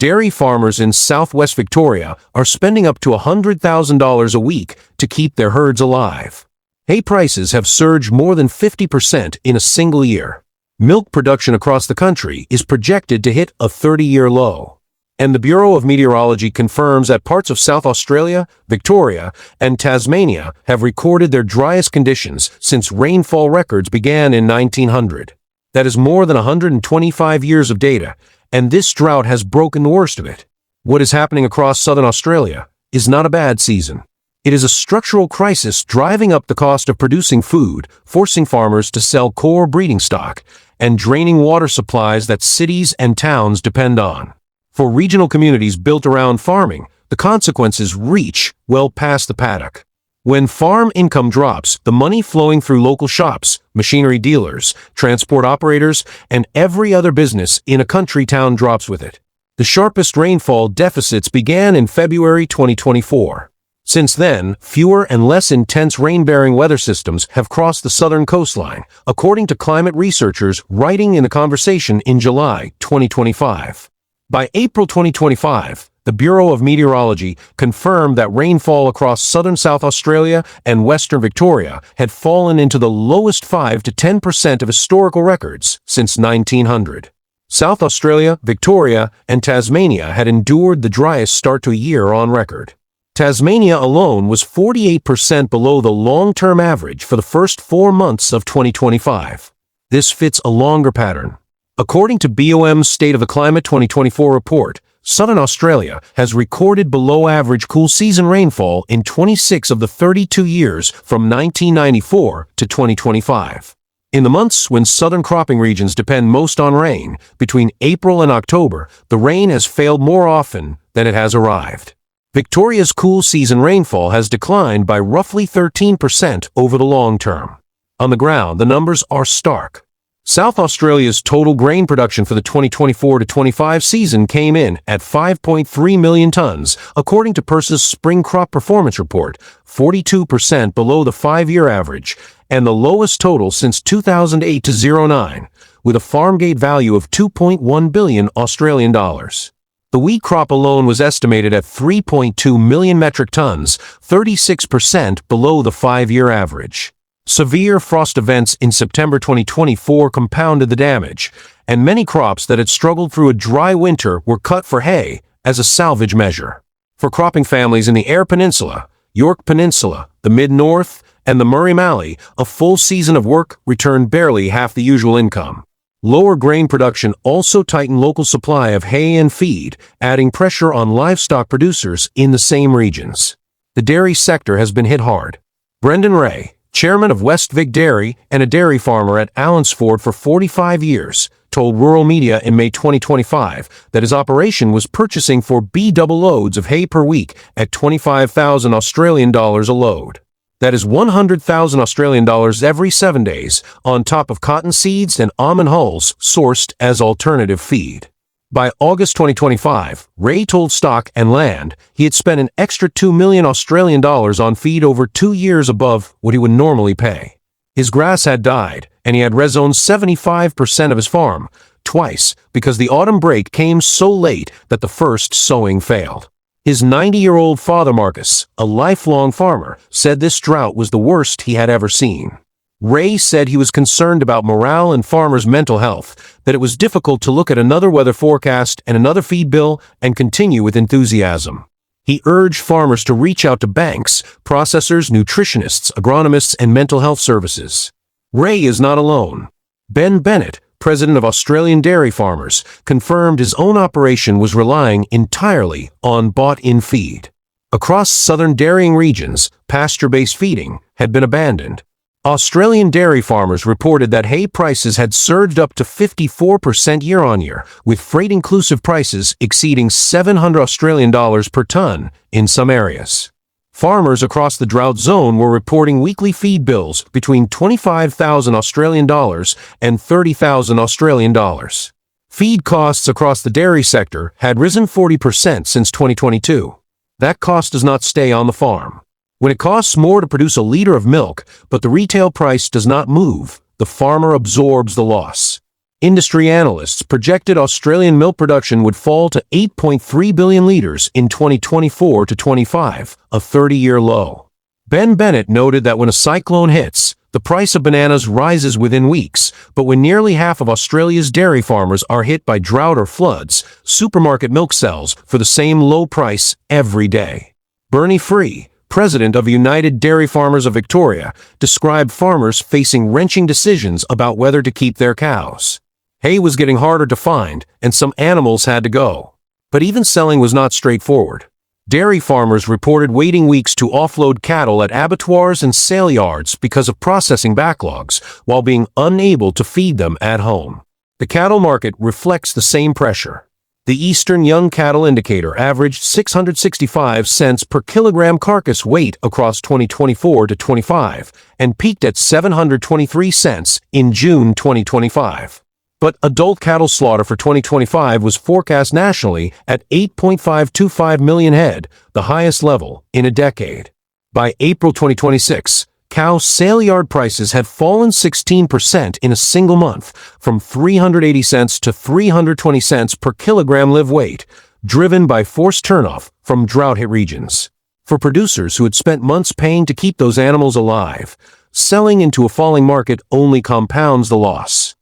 Dairy farmers in southwest Victoria are spending up to $100,000 a week to keep their herds alive. Hay prices have surged more than 50% in a single year. Milk production across the country is projected to hit a 30-year low. And the Bureau of Meteorology confirms that parts of South Australia, Victoria, and Tasmania have recorded their driest conditions since rainfall records began in 1900. That is more than 125 years of data, and this drought has broken the worst of it. What is happening across southern Australia is not a bad season. It is a structural crisis driving up the cost of producing food, forcing farmers to sell core breeding stock, and draining water supplies that cities and towns depend on. For regional communities built around farming, the consequences reach well past the paddock. When farm income drops, the money flowing through local shops, machinery dealers, transport operators, and every other business in a country town drops with it. The sharpest rainfall deficits began in February 2024. Since then, fewer and less intense rain-bearing weather systems have crossed the southern coastline, according to climate researchers writing in The Conversation in July 2025. By April 2025, the Bureau of Meteorology confirmed that rainfall across southern South Australia and western Victoria had fallen into the lowest 5 to 10% of historical records since 1900. South Australia, Victoria, and Tasmania had endured the driest start to a year on record. Tasmania alone was 48% below the long-term average for the first 4 months of 2025. This fits a longer pattern. According to BOM's State of the Climate 2024 report, Southern Australia has recorded below-average cool season rainfall in 26 of the 32 years from 1994 to 2025. In the months when southern cropping regions depend most on rain, between April and October, the rain has failed more often than it has arrived. Victoria's cool season rainfall has declined by roughly 13% over the long term. On the ground, the numbers are stark. South Australia's total grain production for the 2024-25 season came in at 5.3 million tons, according to PIRS's Spring Crop Performance Report, 42% below the 5-year average, and the lowest total since 2008-09, with a farm gate value of 2.1 billion Australian dollars. The wheat crop alone was estimated at 3.2 million metric tons, 36% below the 5-year average. Severe frost events in September 2024 compounded the damage, and many crops that had struggled through a dry winter were cut for hay as a salvage measure. For cropping families in the Eyre Peninsula, Yorke Peninsula, the Mid-North, and the Murray-Darling, a full season of work returned barely half the usual income. Lower grain production also tightened local supply of hay and feed, adding pressure on livestock producers in the same regions. The dairy sector has been hit hard. Brendan Ray, chairman of West Vic Dairy and a dairy farmer at Allensford for 45 years, told rural media in May 2025 that his operation was purchasing 4 double loads of hay per week at 25,000 Australian dollars a load. That is 100,000 Australian dollars every 7 days, on top of cotton seeds and almond hulls sourced as alternative feed. By August 2025, Ray told Stock and Land he had spent an extra 2 million Australian dollars on feed over 2 years above what he would normally pay. His grass had died, and he had rezoned 75% of his farm, twice, because the autumn break came so late that the first sowing failed. His 90-year-old father, Marcus, a lifelong farmer, said this drought was the worst he had ever seen. Ray said he was concerned about morale and farmers' mental health, that it was difficult to look at another weather forecast and another feed bill and continue with enthusiasm. He urged farmers to reach out to banks, processors, nutritionists, agronomists, and mental health services. Ray is not alone. Ben Bennett, president of Australian Dairy Farmers, confirmed his own operation was relying entirely on bought-in feed. Across southern dairying regions, pasture-based feeding had been abandoned. Australian dairy farmers reported that hay prices had surged up to 54% year-on-year, with freight-inclusive prices exceeding 700 Australian dollars per tonne in some areas. Farmers across the drought zone were reporting weekly feed bills between 25,000 Australian dollars and 30,000 Australian dollars. Feed costs across the dairy sector had risen 40% since 2022. That cost does not stay on the farm. When it costs more to produce a liter of milk, but the retail price does not move, the farmer absorbs the loss. Industry analysts projected Australian milk production would fall to 8.3 billion litres in 2024 to 25, a 30-year low. Ben Bennett noted that when a cyclone hits, the price of bananas rises within weeks, but when nearly half of Australia's dairy farmers are hit by drought or floods, supermarket milk sells for the same low price every day. Bernie Free, president of United Dairy Farmers of Victoria, described farmers facing wrenching decisions about whether to keep their cows. Hay was getting harder to find, and some animals had to go. But even selling was not straightforward. Dairy farmers reported waiting weeks to offload cattle at abattoirs and sale yards because of processing backlogs, while being unable to feed them at home. The cattle market reflects the same pressure. The Eastern Young Cattle Indicator averaged 665 cents per kilogram carcass weight across 2024 to 25 and peaked at 723 cents in June 2025. But adult cattle slaughter for 2025 was forecast nationally at 8.525 million head, the highest level in a decade. By April 2026, cow sale yard prices had fallen 16% in a single month, from 380 cents to 320 cents per kilogram live weight, driven by forced turnoff from drought-hit regions. For producers who had spent months paying to keep those animals alive, selling into a falling market only compounds the loss.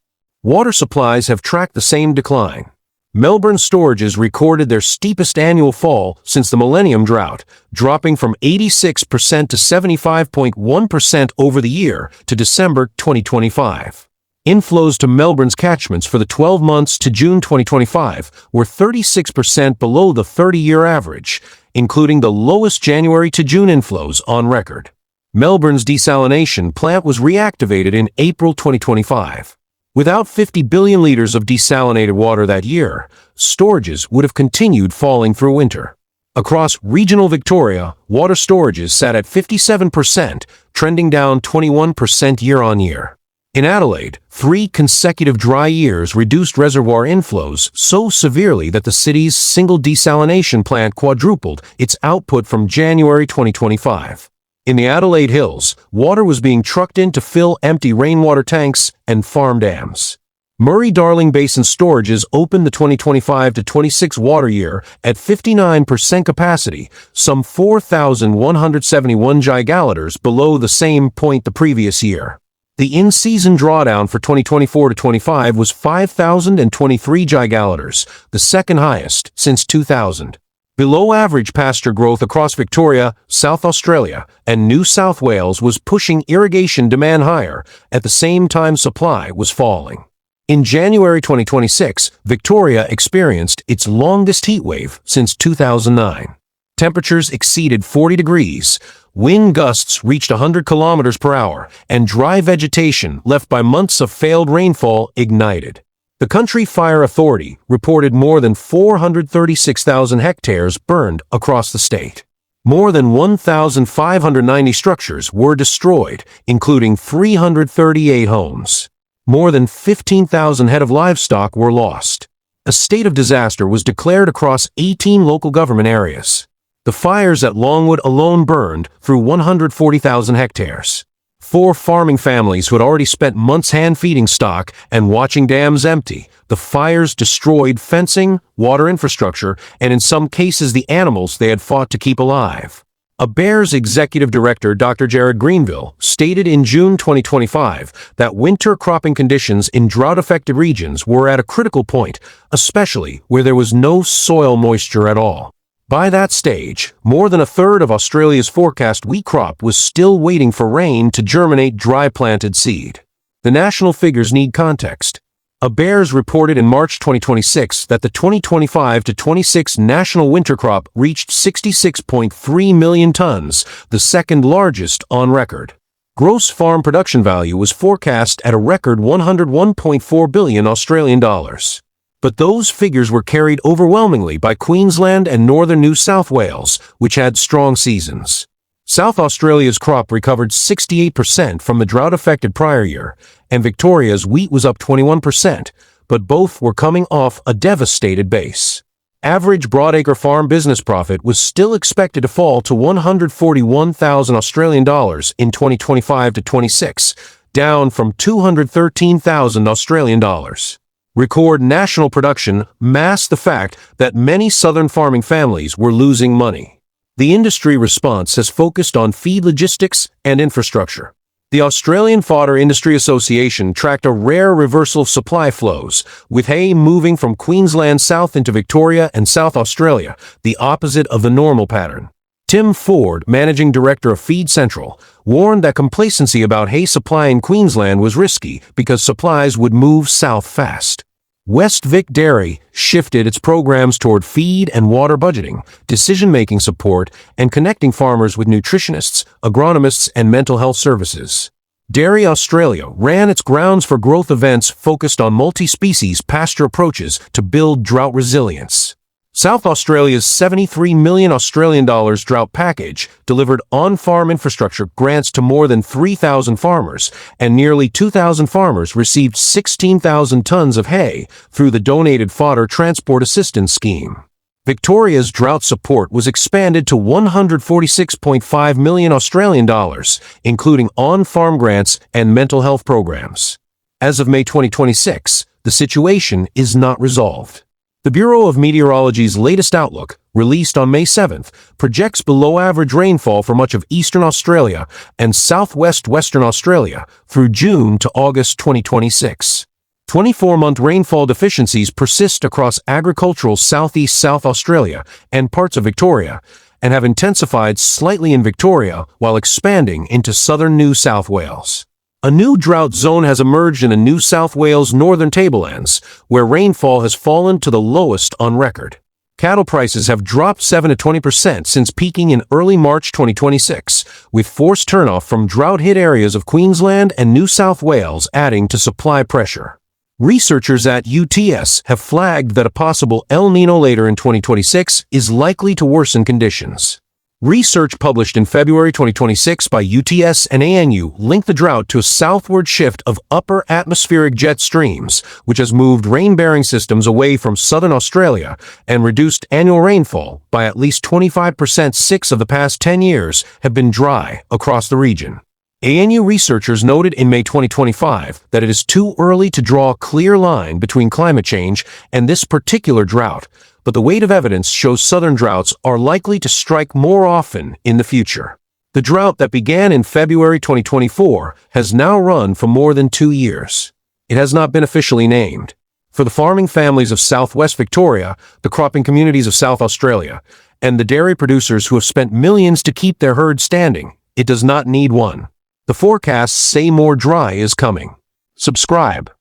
Water supplies have tracked the same decline. Melbourne storages recorded their steepest annual fall since the Millennium Drought, dropping from 86% to 75.1% over the year to December 2025. Inflows to Melbourne's catchments for the 12 months to June 2025 were 36% below the 30-year average, including the lowest January to June inflows on record. Melbourne's desalination plant was reactivated in April 2025. Without 50 billion litres of desalinated water that year, storages would have continued falling through winter. Across regional Victoria, water storages sat at 57%, trending down 21% year-on-year. In Adelaide, 3 consecutive dry years reduced reservoir inflows so severely that the city's single desalination plant quadrupled its output from January 2025. In the Adelaide Hills, water was being trucked in to fill empty rainwater tanks and farm dams. Murray-Darling Basin storages opened the 2025-26 water year at 59% capacity, some 4,171 gigaliters below the same point the previous year. The in-season drawdown for 2024-25 was 5,023 gigaliters, the second highest since 2000. Below-average pasture growth across Victoria, South Australia, and New South Wales was pushing irrigation demand higher, at the same time supply was falling. In January 2026, Victoria experienced its longest heatwave since 2009. Temperatures exceeded 40 degrees, wind gusts reached 100 kilometers per hour, and dry vegetation left by months of failed rainfall ignited. The Country Fire Authority reported more than 436,000 hectares burned across the state. More than 1,590 structures were destroyed, including 338 homes. More than 15,000 head of livestock were lost. A state of disaster was declared across 18 local government areas. The fires at Longwood alone burned through 140,000 hectares. 4 farming families who had already spent months hand-feeding stock and watching dams empty. The fires destroyed fencing, water infrastructure, and in some cases the animals they had fought to keep alive. ABARE's executive director, Dr. Jared Greenville, stated in June 2025 that winter cropping conditions in drought-affected regions were at a critical point, especially where there was no soil moisture at all. By that stage, more than a third of Australia's forecast wheat crop was still waiting for rain to germinate dry-planted seed. The national figures need context. ABARES reported in March 2026 that the 2025-26 national winter crop reached 66.3 million tons, the second largest on record. Gross farm production value was forecast at a record 101.4 billion Australian dollars. But those figures were carried overwhelmingly by Queensland and northern New South Wales, which had strong seasons. South Australia's crop recovered 68% from the drought-affected prior year, and Victoria's wheat was up 21%, but both were coming off a devastated base. Average broadacre farm business profit was still expected to fall to 141,000 Australian dollars in 2025-26, down from 213,000 Australian dollars. Record national production masked the fact that many southern farming families were losing money. The industry response has focused on feed logistics and infrastructure. The Australian Fodder Industry Association tracked a rare reversal of supply flows, with hay moving from Queensland south into Victoria and South Australia, the opposite of the normal pattern. Tim Ford, managing director of Feed Central, warned that complacency about hay supply in Queensland was risky because supplies would move south fast. West Vic Dairy shifted its programs toward feed and water budgeting, decision-making support, and connecting farmers with nutritionists, agronomists, and mental health services. Dairy Australia ran its Grounds for Growth events focused on multi-species pasture approaches to build drought resilience. South Australia's $73 million Australian dollars drought package delivered on-farm infrastructure grants to more than 3,000 farmers, and nearly 2,000 farmers received 16,000 tons of hay through the Donated Fodder Transport Assistance Scheme. Victoria's drought support was expanded to $146.5 million Australian dollars, including on-farm grants and mental health programs. As of May 2026, the situation is not resolved. The Bureau of Meteorology's latest outlook, released on May 7th, projects below-average rainfall for much of eastern Australia and southwest Western Australia through June to August 2026. 24-month rainfall deficiencies persist across agricultural southeast South Australia and parts of Victoria, and have intensified slightly in Victoria while expanding into southern New South Wales. A new drought zone has emerged in the New South Wales northern tablelands, where rainfall has fallen to the lowest on record. Cattle prices have dropped 7 to 20% since peaking in early March 2026, with forced turnoff from drought-hit areas of Queensland and New South Wales adding to supply pressure. Researchers at UTS have flagged that a possible El Niño later in 2026 is likely to worsen conditions. Research published in February 2026 by UTS and ANU linked the drought to a southward shift of upper atmospheric jet streams, which has moved rain-bearing systems away from southern Australia and reduced annual rainfall by at least 25%. 6 of the past 10 years have been dry across the region. ANU researchers noted in May 2025 that it is too early to draw a clear line between climate change and this particular drought, but the weight of evidence shows southern droughts are likely to strike more often in the future. The drought that began in February 2024 has now run for more than 2 years. It has not been officially named. For the farming families of southwest Victoria, the cropping communities of South Australia, and the dairy producers who have spent millions to keep their herd standing, it does not need one. The forecasts say more dry is coming. Subscribe.